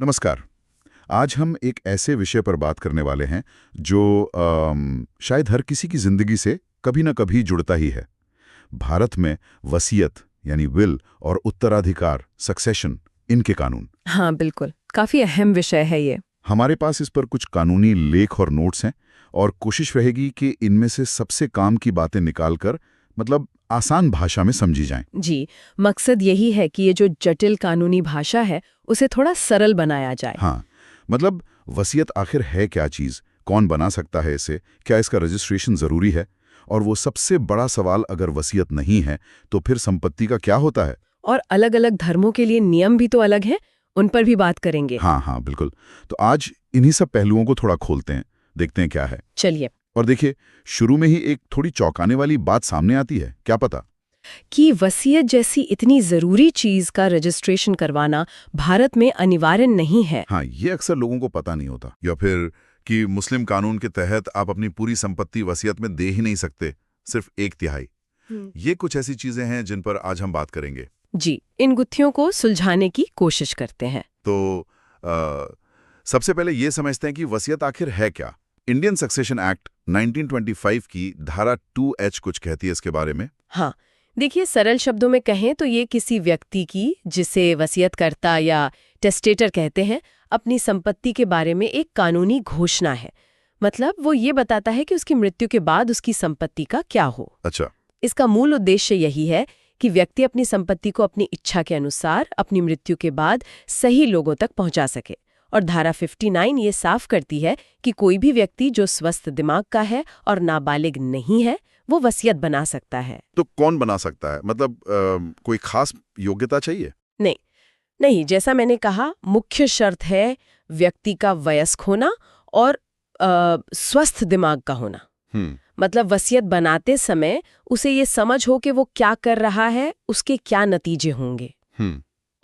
नमस्कार। आज हम एक ऐसे विषय पर बात करने वाले हैं जो शायद हर किसी की जिंदगी से कभी ना कभी जुड़ता ही है। भारत में वसीयत यानी विल और उत्तराधिकार सक्सेशन, इनके कानून। हाँ बिल्कुल, काफी अहम विषय है ये। हमारे पास इस पर कुछ कानूनी लेख और नोट्स हैं और कोशिश रहेगी कि इनमें से सबसे काम की बातें निकालकर मतलब आसान भाषा में समझी जाएं। जी, मकसद यही है कि ये जो जटिल कानूनी भाषा है उसे थोड़ा सरल बनाया जाए। हाँ, मतलब वसीयत आखिर है क्या चीज़, कौन बना सकता है इसे, क्या इसका रजिस्ट्रेशन ज़रूरी है, और वो सबसे बड़ा सवाल, अगर वसीयत नहीं है तो फिर संपत्ति का क्या होता है। और अलग-अलग धर्मों के लिए नियम भी तो अलग हैं, उन पर भी बात करेंगे। हाँ, बिल्कुल। तो आज इन्हीं सब पहलुओं को थोड़ा खोलते हैं, देखते हैं क्या है। चलिए। और देखिए, शुरू में ही एक थोड़ी चौंकाने वाली बात सामने आती है, क्या पता? कि वसीयत जैसी इतनी जरूरी चीज का रजिस्ट्रेशन करवाना भारत में अनिवार्य नहीं है। हाँ, ये अक्सर लोगों को पता नहीं होता। या फिर कि मुस्लिम कानून के तहत आप अपनी पूरी संपत्ति वसीयत में दे ही नहीं सकते, सिर्फ 1/3। ये कुछ ऐसी चीजें हैं जिन पर आज हम बात करेंगे। जी, इन गुत्थियों को सुलझाने की कोशिश करते हैं। तो सबसे पहले ये समझते हैं कि वसीयत आखिर है क्या। इंडियन सक्सेशन एक्ट 1925 की धारा 2H कुछ कहती है इसके बारे में। हाँ, देखिए, सरल शब्दों में कहें तो ये किसी व्यक्ति की, जिसे वसीयतकर्ता या टेस्टेटर कहते हैं, अपनी संपत्ति के बारे में एक कानूनी घोषणा है। मतलब वो ये बताता है कि उसकी मृत्यु के बाद उसकी संपत्ति का क्या हो। अच्छा। इसका मूल उद्देश्य यही है कि व्यक्ति अपनी संपत्ति को अपनी इच्छा के अनुसार अपनी मृत्यु के बाद सही लोगों तक पहुंचा सके। और धारा 59 ये साफ करती है कि कोई भी व्यक्ति जो स्वस्थ दिमाग का है और नाबालिग नहीं है, वो वसीयत बना सकता है। तो कौन बना सकता है, मतलब कोई खास योग्यता चाहिए? नहीं, जैसा मैंने कहा, मुख्य शर्त है व्यक्ति का वयस्क होना और स्वस्थ दिमाग का होना। मतलब वसीयत बनाते समय उसे ये समझ हो कि वो क्या कर रहा है, उसके क्या नतीजे होंगे।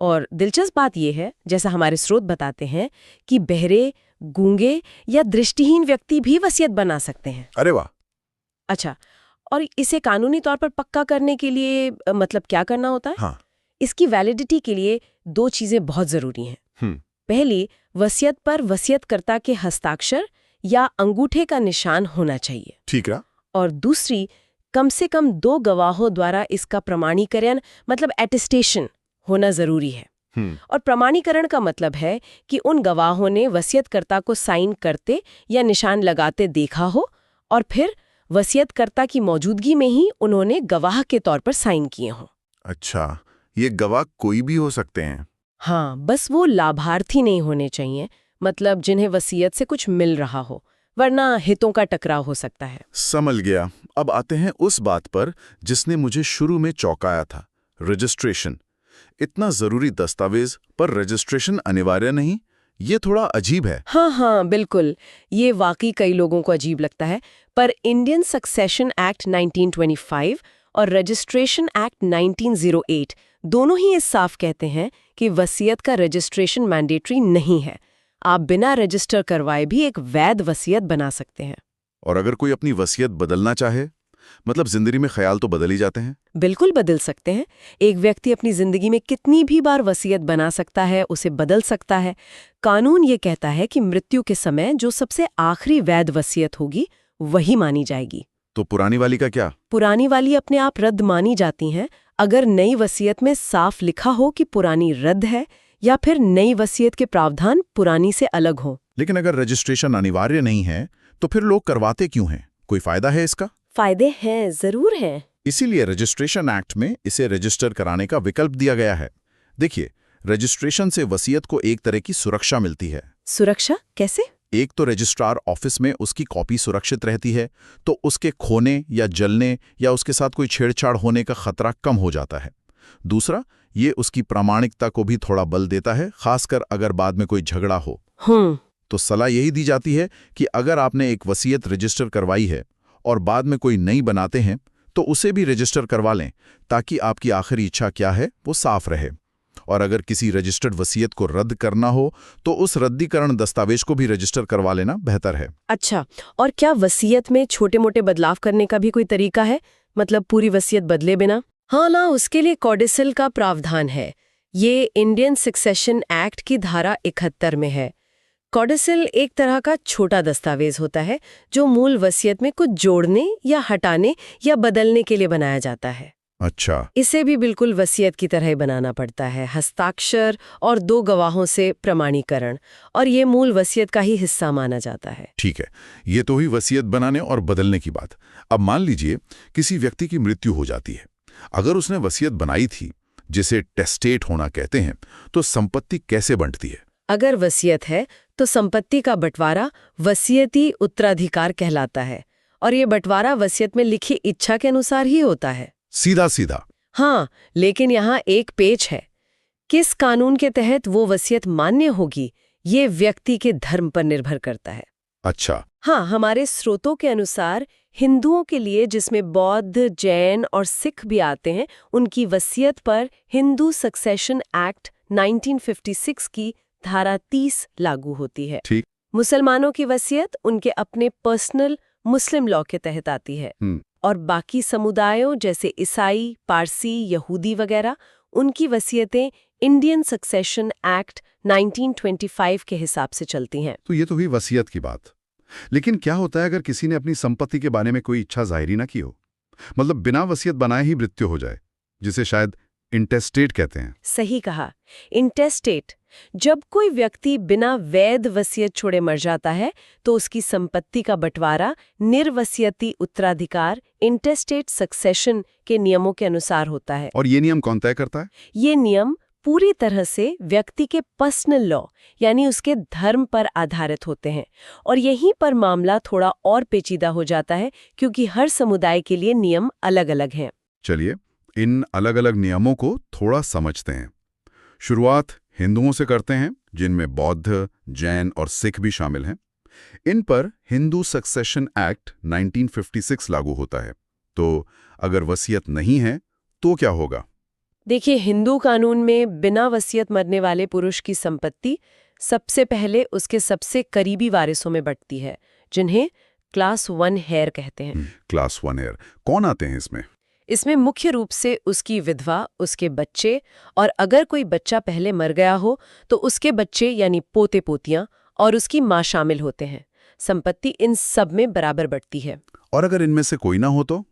और दिलचस्प बात यह है, जैसा हमारे स्रोत बताते हैं, कि बहरे, गूंगे या दृष्टिहीन व्यक्ति भी वसीयत बना सकते हैं। अरे वाह! अच्छा, और इसे कानूनी तौर पर पक्का करने के लिए मतलब क्या करना होता है? हाँ। इसकी वैलिडिटी के लिए 2 चीजें बहुत जरूरी हैं। पहली, वसीयत पर वसीयतकर्ता के हस्ताक्षर या अंगूठे का निशान होना चाहिए। ठीक है। और दूसरी, कम से कम 2 गवाहों द्वारा इसका प्रमाणीकरण मतलब एटेस्टेशन होना जरूरी है। और प्रमाणीकरण का मतलब है कि उन गवाहों ने वसीयतकर्ता को साइन करते या निशान लगाते देखा हो और फिर वसीयतकर्ता की मौजूदगी में ही उन्होंने गवाह के तौर पर साइन किए हों। अच्छा, ये गवाह कोई भी हो सकते हैं? हाँ, बस वो लाभार्थी नहीं होने चाहिए, मतलब जिन्हें वसीयत से कुछ मिल रहा हो, वरना हितों का टकराव हो सकता है। समझ गया। अब आते हैं उस बात पर जिसने मुझे शुरू में चौंकाया था, रजिस्ट्रेशन। इतना जरूरी दस्तावेज पर रजिस्ट्रेशन अनिवार्य नहीं, ये थोड़ा अजीब है। हाँ, बिल्कुल, ये वाकई कई लोगों को अजीब लगता है, पर इंडियन सक्सेशन एक्ट 1925 और रजिस्ट्रेशन एक्ट 1908 दोनों ही इस साफ कहते हैं कि वसीयत का रजिस्ट्रेशन मैंडेटरी नहीं है। आप बिना रजिस्टर करवाए भी एक वैध वसीयत बना सकते हैं। और अगर कोई अपनी वसीयत बदलना चाहे, मतलब जिंदगी में ख्याल तो बदल ही जाते हैं। बिल्कुल बदल सकते हैं। एक व्यक्ति अपनी जिंदगी में कितनी भी बार वसीयत बना सकता है, उसे बदल सकता है। कानून ये कहता है कि मृत्यु के समय जो सबसे आखिरी वैध वसीयत होगी वही मानी जाएगी। तो पुरानी वाली का क्या? पुरानी वाली अपने आप रद्द मानी जाती हैं अगर नई वसीयत में साफ लिखा हो कि पुरानी रद्द है या फिर नई वसीयत के प्रावधान पुरानी से अलग हो। लेकिन अगर रजिस्ट्रेशन अनिवार्य नहीं है तो फिर लोग करवाते क्यों हैं? कोई फायदा है इसका? फायदे हैं, जरूर हैं। इसीलिए रजिस्ट्रेशन एक्ट में इसे रजिस्टर कराने का विकल्प दिया गया है। देखिए, रजिस्ट्रेशन से वसीयत को एक तरह की सुरक्षा मिलती है। सुरक्षा कैसे? एक तो रजिस्ट्रार ऑफिस में उसकी कॉपी सुरक्षित रहती है, तो उसके खोने या जलने या उसके साथ कोई छेड़छाड़ होने का खतरा कम हो जाता है। दूसरा, ये उसकी प्रामाणिकता को भी थोड़ा बल देता है, खासकर अगर बाद में कोई झगड़ा हो। तो सलाह यही दी जाती है कि अगर आपने एक वसीयत रजिस्टर करवाई है और बाद में कोई नई बनाते हैं तो उसे भी रजिस्टर करवा लें, ताकि आपकी आखिरी इच्छा क्या है वो साफ रहे। और अगर किसी रजिस्टर्ड वसीयत को रद्द करना हो तो उस रद्दीकरण दस्तावेज को भी रजिस्टर करवा लेना बेहतर है। अच्छा, और क्या वसीयत में छोटे मोटे बदलाव करने का भी कोई तरीका है, मतलब पूरी वसीयत बदले बिना? हाँ ना, उसके लिए कॉडिसल का प्रावधान है। ये इंडियन सक्सेशन एक्ट की धारा 71 में है। कॉडसिल एक तरह का छोटा दस्तावेज होता है जो मूल वसीयत में कुछ जोड़ने या हटाने या बदलने के लिए बनाया जाता है। अच्छा। इसे भी बिल्कुल वसीयत की तरह ही बनाना पड़ता है, हस्ताक्षर और 2 गवाहों से प्रमाणीकरण, और ये मूल वसीयत का ही हिस्सा माना जाता है। ठीक है, ये तो हुई वसीयत बनाने और बदलने की बात। अब मान लीजिए किसी व्यक्ति की मृत्यु हो जाती है। अगर उसने वसीयत बनाई थी, जिसे टेस्टेट होना कहते हैं, तो संपत्ति कैसे बंटती है? अगर वसीयत है तो संपत्ति का बंटवारा वसीयती उत्तराधिकार कहलाता है, और ये बंटवारा वसीयत में लिखी इच्छा के अनुसार ही होता है। सीधा सीधा? हाँ, लेकिन यहाँ एक पेच है। किस कानून के तहत वो वसीयत मान्य होगी, ये व्यक्ति के धर्म पर निर्भर करता है। अच्छा। हाँ, हमारे स्रोतों के अनुसार हिंदुओं के लिए, जिसमें बौद्ध, जैन और सिख भी आते हैं, उनकी वसीयत पर हिंदू सक्सेशन एक्ट 1956 की धारा 30 लागू होती है। ठीक। मुसलमानों की वसीयत उनके अपने पर्सनल मुस्लिम लॉ के तहत आती है, और बाकी समुदायों जैसे ईसाई, पारसी, यहूदी वगैरह, उनकी वसीयतें इंडियन सक्सेशन एक्ट 1925 के हिसाब से चलती हैं। तो ये तो हुई वसीयत की बात। लेकिन क्या होता है अगर किसी ने अपनी संपत्ति के बारे में कोई इच्छा जाहिर ना की हो, मतलब बिना वसीयत बनाए ही मृत्यु हो जाए, जिसे शायद इंटेस्टेट कहते हैं? सही कहा, इंटेस्टेट। जब कोई व्यक्ति बिना वैध वसीयत छोड़े मर जाता है तो उसकी संपत्ति का बंटवारा निर्वसीयती उत्तराधिकार इंटेस्टेट सक्सेशन के नियमों के अनुसार होता है। और ये नियम कौन तय करता है? ये नियम पूरी तरह से व्यक्ति के पर्सनल लॉ यानी उसके धर्म पर आधारित होते हैं, और यहीं पर मामला थोड़ा और पेचीदा हो जाता है क्योंकि हर समुदाय के लिए नियम अलग-अलग हैं। चलिए इन अलग-अलग नियमों को थोड़ा समझते हैं। शुरुआत हिंदुओं से करते हैं, जिनमें बौद्ध, जैन और सिख भी शामिल हैं। इन पर हिंदू सक्सेशन एक्ट 1956 लागू होता है। तो अगर वसीयत नहीं है तो क्या होगा? देखिए, हिंदू कानून में बिना वसीयत मरने वाले पुरुष की संपत्ति सबसे पहले उसके सबसे करीबी वारिसों में बंटती है, जिन्हें क्लास 1 हेयर कहते हैं। क्लास 1 हेयर कौन आते हैं इसमें? इसमें मुख्य रूप से उसकी विधवा, उसके बच्चे, और अगर कोई बच्चा पहले मर गया हो तो उसके बच्चे यानी पोते पोतियां, और उसकी मां शामिल होते हैं। संपत्ति इन सब में बराबर बंटती है। और अगर इनमें से कोई ना हो तो?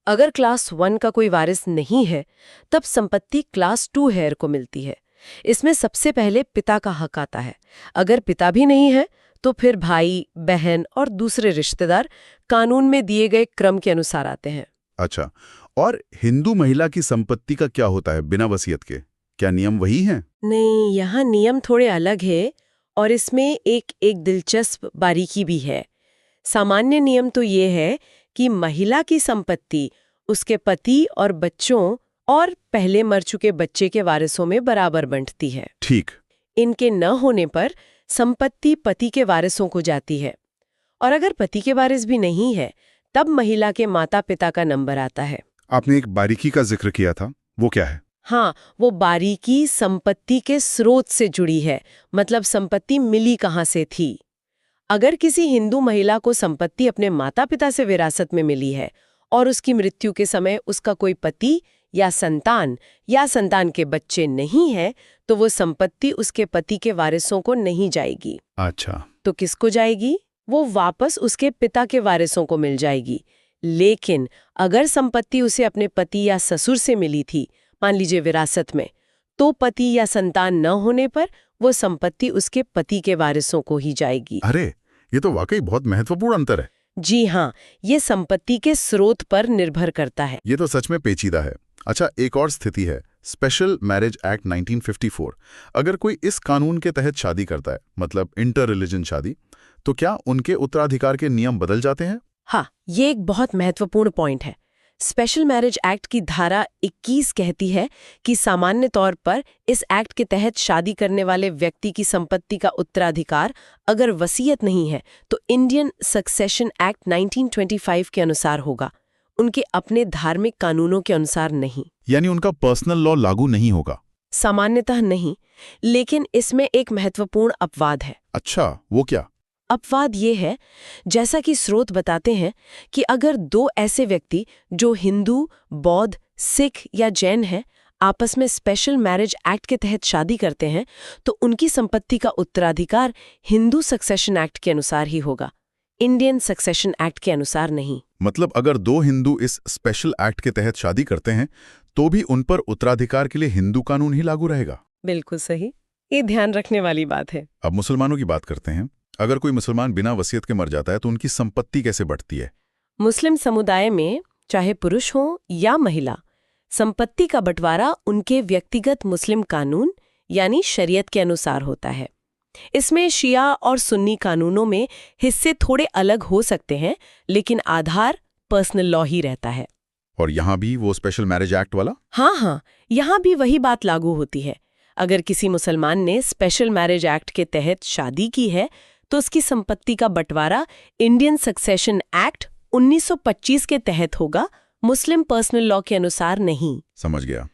अगर क्लास 1 का कोई वारिस नहीं है तब संपत्ति क्लास 2 हेयर को मिलती है। इसमें सबसे पहले पिता का हक आता है। अगर पिता भी नहीं है तो फिर भाई, बहन और दूसरे रिश्तेदार कानून में दिए गए क्रम के अनुसार आते हैं। अच्छा, और हिंदू महिला की संपत्ति का क्या होता है बिना वसीयत के? क्या नियम वही हैं? नहीं, यहाँ नियम थोड़े अलग है, और इसमें एक दिलचस्प बारीकी भी है। सामान्य नियम तो ये है कि महिला की संपत्ति उसके पति और बच्चों और पहले मर चुके बच्चे के वारिसों में बराबर बंटती है। ठीक। इनके न होने पर संपत्ति पति के वारिसों को जाती है, और अगर पति के वारिस भी नहीं है तब महिला के माता पिता का नंबर आता है। आपने एक बारीकी का जिक्र किया था, वो क्या है? हाँ, वो बारीकी संपत्ति के स्रोत से जुड़ी है, मतलब संपत्ति मिली कहाँ से थी। अगर किसी हिंदू महिला को संपत्ति अपने माता पिता से विरासत में मिली है और उसकी मृत्यु के समय उसका कोई पति या संतान के बच्चे नहीं है, तो वो संपत्ति उसके पति के वारिसों को नहीं जाएगी। अच्छा। तो किसको जाएगी? वो वापस उसके पिता के वारिसों को मिल जाएगी। लेकिन अगर संपत्ति उसे अपने पति या ससुर से मिली थी, मान लीजिए विरासत में, तो पति या संतान न होने पर वो संपत्ति उसके पति के वारिसों को ही जाएगी। अरे, ये तो वाकई बहुत महत्वपूर्ण अंतर है। जी हाँ, ये संपत्ति के स्रोत पर निर्भर करता है। ये तो सच में पेचीदा है। अच्छा, एक और स्थिति है, स्पेशल मैरिज एक्ट 1954। अगर कोई इस कानून के तहत शादी करता है, मतलब इंटर रिलीजन शादी, तो क्या उनके उत्तराधिकार के नियम बदल जाते हैं? हाँ, ये एक बहुत महत्वपूर्ण पॉइंट है। स्पेशल मैरिज एक्ट की धारा 21 कहती है कि सामान्य तौर पर इस एक्ट के तहत शादी करने वाले व्यक्ति की संपत्ति का उत्तराधिकार अगर वसीयत नहीं है तो इंडियन सक्सेशन एक्ट 1925 के अनुसार होगा, उनके अपने धार्मिक कानूनों के अनुसार नहीं। यानी उनका पर्सनल लॉ लागू नहीं होगा? सामान्यतः नहीं, लेकिन इसमें एक महत्वपूर्ण अपवाद है। अच्छा, वो क्या? अपवाद ये है, जैसा कि स्रोत बताते हैं, कि अगर दो ऐसे व्यक्ति जो हिंदू, बौद्ध, सिख या जैन हैं आपस में स्पेशल मैरिज एक्ट के तहत शादी करते हैं तो उनकी संपत्ति का उत्तराधिकार हिंदू सक्सेशन एक्ट के अनुसार ही होगा, इंडियन सक्सेशन एक्ट के अनुसार नहीं। मतलब अगर दो हिंदू इस स्पेशल एक्ट के तहत शादी करते हैं तो भी उन पर उत्तराधिकार के लिए हिंदू कानून ही लागू रहेगा। बिल्कुल सही, ये ध्यान रखने वाली बात है। अब मुसलमानों की बात करते हैं। अगर कोई मुसलमान बिना वसीयत के मर जाता है तो उनकी संपत्ति कैसे बढ़ती है? मुस्लिम समुदाय में चाहे पुरुष हो या महिला, संपत्ति का बंटवारा उनके व्यक्तिगत मुस्लिम कानून यानी शरीयत के अनुसार होता है। इसमें शिया और सुन्नी कानूनों में हिस्से थोड़े अलग हो सकते हैं, लेकिन आधार पर्सनल लॉ ही रहता है। और यहाँ भी वो स्पेशल मैरिज एक्ट वाला? हाँ, यहाँ भी वही बात लागू होती है। अगर किसी मुसलमान ने स्पेशल मैरिज एक्ट के तहत शादी की है तो उसकी संपत्ति का बंटवारा इंडियन सक्सेशन एक्ट 1925 के तहत होगा, मुस्लिम पर्सनल लॉ के अनुसार नहीं। समझ गया।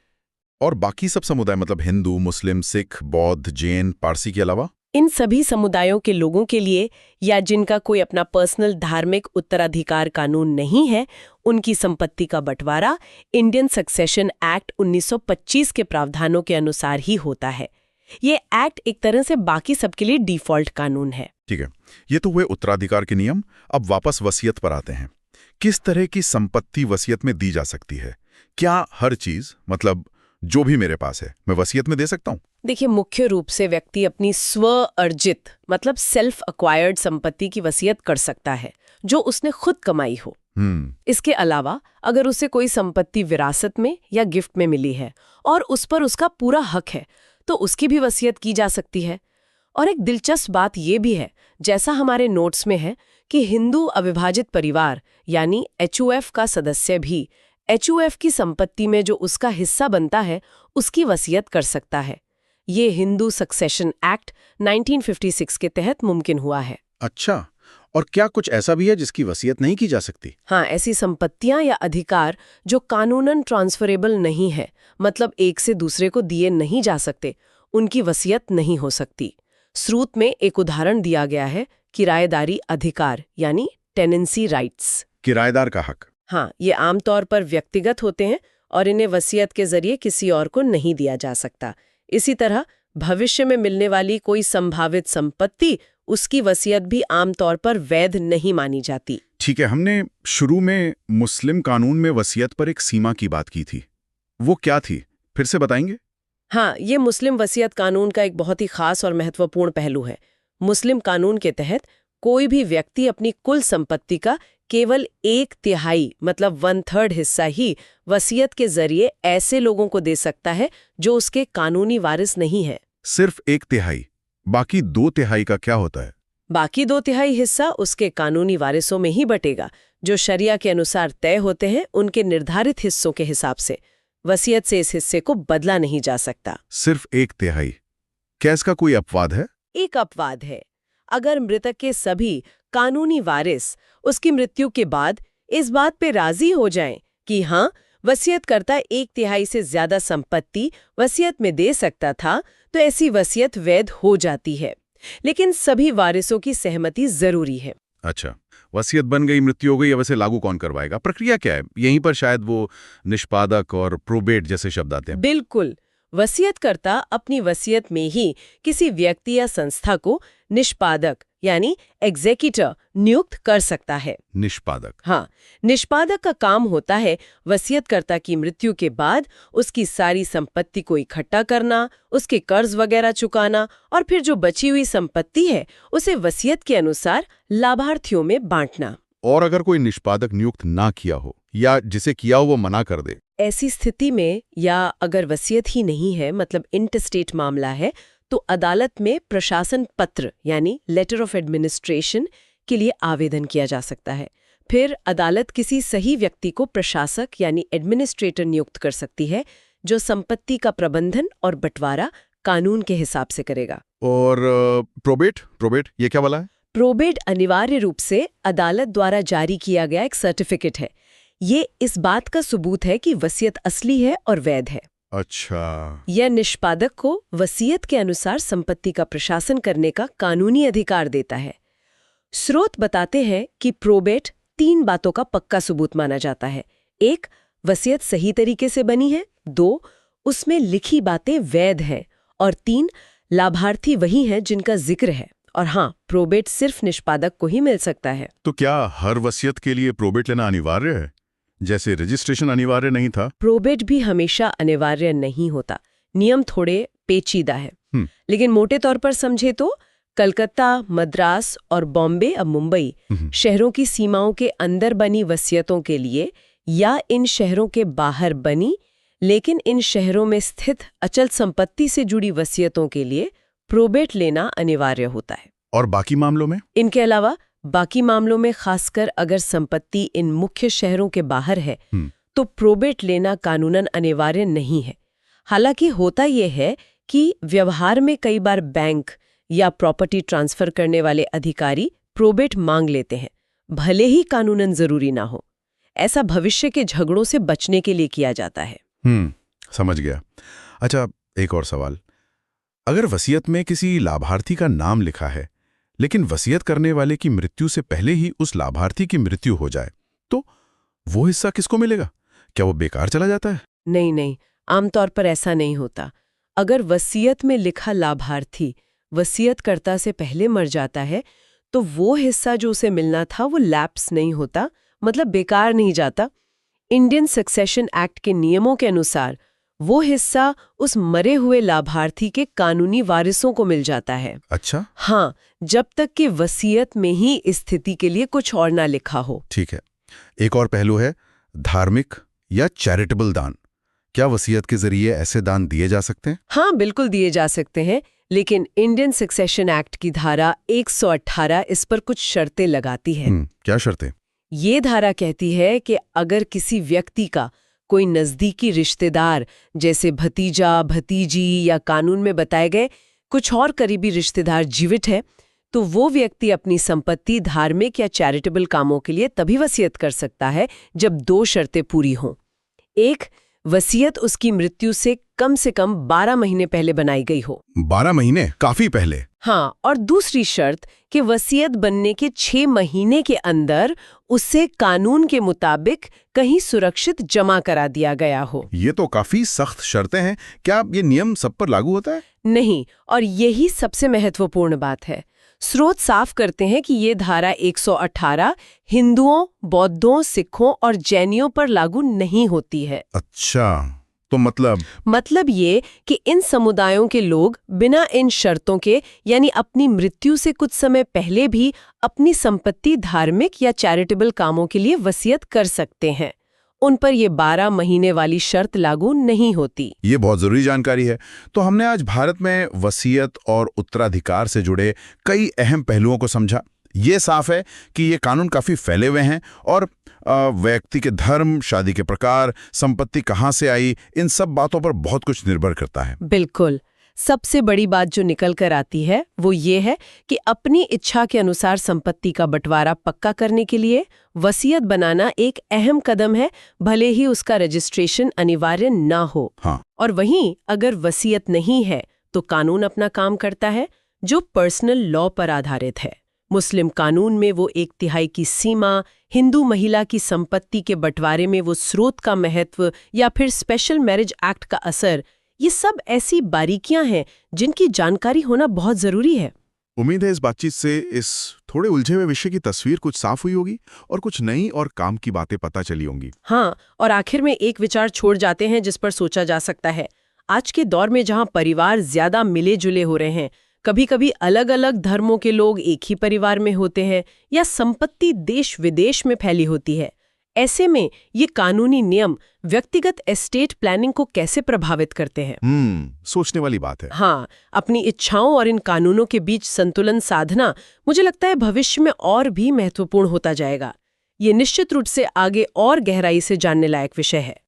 और बाकी सब समुदाय मतलब हिंदू, मुस्लिम, सिख, बौद्ध, जैन, पारसी के अलावा? इन सभी समुदायों के लोगों के लिए या जिनका कोई अपना पर्सनल धार्मिक उत्तराधिकार कानून नहीं है, उनकी संपत्ति का बंटवारा इंडियन सक्सेशन एक्ट 1925 के प्रावधानों के अनुसार ही होता है। ये एक्ट एक तरह से बाकी सबके लिए डिफॉल्ट कानून है। ठीक है, ये तो हुए उत्तराधिकार के नियम। अब वापस वसीयत पर आते हैं। किस तरह की संपत्ति वसीयत में दी जा सकती है? क्या हर चीज, मतलब जो भी मेरे पास है, मैं वसीयत में दे सकता हूँ? देखिए, मुख्य रूप से व्यक्ति अपनी स्व अर्जित मतलब सेल्फ अक्वायर्ड संपत्ति की वसीयत कर सकता है जो उसने खुद कमाई हो। इसके अलावा अगर उसे कोई संपत्ति विरासत में या गिफ्ट में मिली है और उस पर उसका पूरा हक है तो उसकी भी वसीयत की जा सकती है। और एक दिलचस्प बात यह भी है, जैसा हमारे नोट्स में है, कि हिंदू अविभाजित परिवार यानी HOF का सदस्य भी HOF की संपत्ति में जो उसका हिस्सा बनता है उसकी वसीयत कर सकता है। ये हिंदू सक्सेशन एक्ट 1956 के तहत मुमकिन हुआ है। अच्छा, और क्या कुछ ऐसा भी है जिसकी वसीयत नहीं की जा सकती? हाँ, ऐसी संपत्तियां या अधिकार जो कानूनन ट्रांसफरेबल नहीं है, मतलब एक से दूसरे को दिए नहीं जा सकते, उनकी वसीयत नहीं हो सकती। स्रोत में एक उदाहरण दिया गया है, किराएदारी अधिकार यानी टेनेंसी राइट्स। किराएदार का हक? हाँ, ये आमतौर पर व्यक्तिगत होते हैं और इन्हें वसीयत के जरिए किसी और को नहीं दिया जा सकता। इसी तरह भविष्य में मिलने वाली कोई संभावित संपत्ति, उसकी वसीयत भी आमतौर पर वैध नहीं मानी जाती। ठीक है, हमने शुरू में मुस्लिम कानून में वसीयत पर एक सीमा की बात की थी, वो क्या थी? फिर से बताएंगे? हाँ, ये मुस्लिम वसीयत कानून का एक बहुत ही खास और महत्वपूर्ण पहलू है। मुस्लिम कानून के तहत कोई भी व्यक्ति अपनी कुल संपत्ति का केवल 1/3 मतलब 1/3 हिस्सा ही वसीयत के जरिए ऐसे लोगों को दे सकता है जो उसके कानूनी वारिस नहीं है। सिर्फ 1/3? बाकी 2/3 का क्या होता है? बाकी 2/3 हिस्सा उसके कानूनी वारिसों में ही बटेगा, जो शरिया के अनुसार तय होते हैं उनके निर्धारित हिस्सों के हिसाब से। वसीयत से इस हिस्से को बदला नहीं जा सकता। सिर्फ 1/3? क्या इसका कोई अपवाद है? एक अपवाद है। अगर मृतक के सभी कानूनी वारिस उसकी मृत्यु के बाद इस बात पे राजी हो जाएं कि हाँ, वसीयतकर्ता 1/3 से ज्यादा संपत्ति वसीयत में दे सकता था, तो ऐसी वसीयत वैध हो जाती है। लेकिन सभी वारिसों की सहमति जरूरी है। अच्छा, वसीयत बन गई, मृत्यु हो गई, अब इसे लागू कौन करवाएगा? प्रक्रिया क्या है? यहीं पर शायद वो निष्पादक और प्रोबेट जैसे शब्द आते हैं। बिल्कुल, वसीयतकर्ता अपनी वसीयत में ही किसी व्यक्ति या संस्था को निष्पादक यानी एग्जीक्यूटर नियुक्त कर सकता है। निष्पादक? हाँ, निष्पादक का काम होता है वसीयतकर्ता की मृत्यु के बाद उसकी सारी संपत्ति को इकट्ठा करना, उसके कर्ज वगैरह चुकाना और फिर जो बची हुई संपत्ति है उसे वसीयत के अनुसार लाभार्थियों में बांटना। और अगर कोई निष्पादक नियुक्त ना किया हो या जिसे किया हो वो मना कर दे? ऐसी स्थिति में या अगर वसीयत ही नहीं है, मतलब इंटरस्टेट मामला है, तो अदालत में प्रशासन पत्र यानी लेटर ऑफ एडमिनिस्ट्रेशन के लिए आवेदन किया जा सकता है। फिर अदालत किसी सही व्यक्ति को प्रशासक यानी एडमिनिस्ट्रेटर नियुक्त कर सकती है, जो संपत्ति का प्रबंधन और बंटवारा कानून के हिसाब से करेगा। और प्रोबेट ये क्या वाला है? प्रोबेट अनिवार्य रूप से अदालत द्वारा जारी किया गया एक सर्टिफिकेट है। ये इस बात का सबूत है कि वसीयत असली है और वैध है। अच्छा। यह निष्पादक को वसीयत के अनुसार संपत्ति का प्रशासन करने का कानूनी अधिकार देता है। स्रोत बताते हैं कि प्रोबेट 3 बातों का पक्का सबूत माना जाता है। 1, वसीयत सही तरीके से बनी है। 2, उसमें लिखी बातें वैध हैं, और 3 लाभार्थी वही हैं जिनका जिक्र है। और हाँ, प्रोबेट सिर्फ निष्पादक को ही मिल सकता है। तो क्या हर वसीयत के लिए प्रोबेट लेना अनिवार्य है, जैसे रजिस्ट्रेशन अनिवार्य नहीं था? प्रोबेट भी हमेशा अनिवार्य नहीं होता। नियम थोड़े पेचीदा है, लेकिन मोटे तौर पर समझे तो कलकत्ता, मद्रास और बॉम्बे, अब मुंबई, शहरों की सीमाओं के अंदर बनी वसीयतों के लिए या इन शहरों के बाहर बनी लेकिन इन शहरों में स्थित अचल संपत्ति से जुड़ी वसीयतों के लिए प्रोबेट लेना अनिवार्य होता है। और बाकी मामलों में? इनके अलावा बाकी मामलों में, खासकर अगर संपत्ति इन मुख्य शहरों के बाहर है, तो प्रोबेट लेना कानूनन अनिवार्य नहीं है। हालांकि होता यह है कि व्यवहार में कई बार बैंक या प्रॉपर्टी ट्रांसफर करने वाले अधिकारी प्रोबेट मांग लेते हैं, भले ही कानूनन जरूरी ना हो। ऐसा भविष्य के झगड़ों से बचने के लिए किया जाता है। समझ गया। अच्छा, एक और सवाल। अगर वसीयत में किसी लाभार्थी का नाम लिखा है, लेकिन वसीयत करने वाले की मृत्यु से पहले ही उस लाभार्थी की मृत्यु हो जाए, तो वो हिस्सा किसको मिलेगा? क्या वो बेकार चला जाता है? नहीं, आमतौर पर ऐसा नहीं होता। अगर वसीयत में लिखा लाभार्थी वसीयतकर्ता से पहले मर जाता है, तो वो हिस्सा जो उसे मिलना था वो लैप्स नहीं होता, मतलब बेकार नहीं जाता। इंडियन सक्सेशन एक्ट के नियमों के अनुसार वो हिस्सा उस मरे हुए लाभार्थी के कानूनी वारिसों को मिल जाता है। अच्छा? हाँ, जब तक कि वसीयत में ही इस स्थिति के लिए कुछ और ना लिखा हो। ठीक है। एक और पहलू है धार्मिक या चैरिटेबल दान। क्या वसीयत के जरिए ऐसे दान दिए जा सकते हैं? हाँ, बिल्कुल दिए जा सकते हैं, लेकिन इंडियन सक्सेशन एक्ट की धारा 118 इस पर कुछ शर्तें लगाती है। क्या शर्तें? ये धारा कहती है कि अगर किसी व्यक्ति का कोई नज़दीकी रिश्तेदार, जैसे भतीजा, भतीजी या कानून में बताए गए कुछ और करीबी रिश्तेदार जीवित है, तो वो व्यक्ति अपनी संपत्ति धार्मिक या चैरिटेबल कामों के लिए तभी वसीयत कर सकता है जब 2 शर्तें पूरी हों। एक, वसीयत उसकी मृत्यु से कम 12 महीने पहले बनाई गई हो। 12 महीने? काफी पहले। हाँ, और दूसरी शर्त कि वसीयत बनने के 6 महीने के अंदर उसे कानून के मुताबिक कहीं सुरक्षित जमा करा दिया गया हो। ये तो काफी सख्त शर्तें हैं। क्या ये नियम सब पर लागू होता है? नहीं, और यही सबसे महत्वपूर्ण बात है। स्रोत साफ करते हैं कि ये धारा 118 हिंदुओं, बौद्धों, सिखों और जैनियों पर लागू नहीं होती है। अच्छा, तो मतलब ये कि इन समुदायों के लोग बिना इन शर्तों के, यानी अपनी मृत्यु से कुछ समय पहले भी अपनी संपत्ति धार्मिक या चैरिटेबल कामों के लिए वसीयत कर सकते हैं। उन पर ये 12 महीने वाली शर्त लागू नहीं होती। ये बहुत जरूरी जानकारी है। तो हमने आज भारत में वसीयत और उत्तराधिकार से जुड़े कई अहम पहलुओं को समझा। ये साफ है कि ये कानून काफी फैले हुए हैं और व्यक्ति के धर्म, शादी के प्रकार, संपत्ति कहाँ से आई, इन सब बातों पर बहुत कुछ निर्भर करता है। बिल्कुल। सबसे बड़ी बात जो निकल कर आती है वो ये है कि अपनी इच्छा के अनुसार संपत्ति का बंटवारा पक्का करने के लिए वसीयत बनाना एक अहम कदम है, भले ही उसका रजिस्ट्रेशन अनिवार्य ना हो। हाँ। और वहीं अगर वसीयत नहीं है तो कानून अपना काम करता है, जो पर्सनल लॉ पर आधारित है। मुस्लिम कानून में वो 1/3 की सीमा, हिंदू महिला की संपत्ति के बंटवारे में वो स्रोत का महत्व या फिर स्पेशल मैरिज एक्ट का असर, ये सब ऐसी बारीकियां हैं जिनकी जानकारी होना बहुत जरूरी है। उम्मीद है इस बातचीत से इस थोड़े उलझे हुए विषय की तस्वीर कुछ साफ हुई होगी और कुछ नई और काम की बातें पता चली होंगी। हाँ, और आखिर में एक विचार छोड़ जाते हैं जिस पर सोचा जा सकता है। आज के दौर में जहाँ परिवार ज्यादा मिले जुले हो रहे हैं, कभी कभी अलग अलग धर्मों के लोग एक ही परिवार में होते हैं या संपत्ति देश विदेश में फैली होती है, ऐसे में ये कानूनी नियम व्यक्तिगत एस्टेट प्लानिंग को कैसे प्रभावित करते हैं? सोचने वाली बात है। हाँ, अपनी इच्छाओं और इन कानूनों के बीच संतुलन साधना मुझे लगता है भविष्य में और भी महत्वपूर्ण होता जाएगा। ये निश्चित रूप से आगे और गहराई से जानने लायक विषय है।